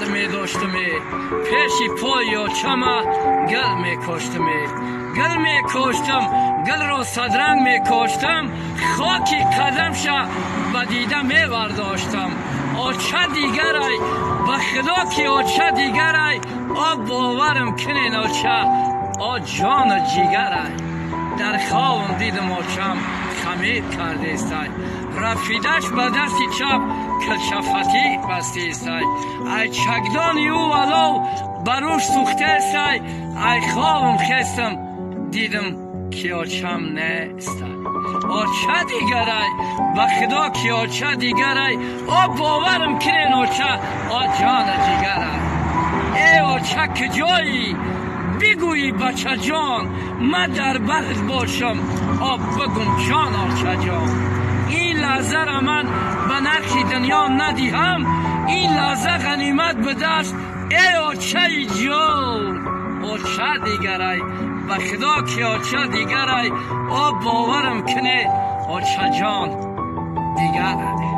می داشتمی پیشی پای آچما گل می کشتمی گل می کشتم گل را صدرنگ می کشتم خاکی قدمشا بدیده می برداشتم آچه دیگرای به خدا که آچه دیگرای آب باورم کنین آچه آ جان جیگرای در خوابم دیدم آچم خمید کرده استای رفیدش به دستی چپ کلشفتی بسته استای ای چگدانی او ولو بروش سوخته استای ای خوابم خستم دیدم که آچم نه استای آچه دیگرای به خدا که آچه دیگرای آب باورم کنین آچه آ جان جیگرای ای آچه که جایی بگویی بچه جان من در برت باشم آب بگم جان آچه جان این لحظه را من به نرخی دنیا ندیهم این لحظه غنیمت به دست ای آچه جان آچه دیگرای به خدا که آچه دیگرای آب باورم کنه آچه جان دیگرای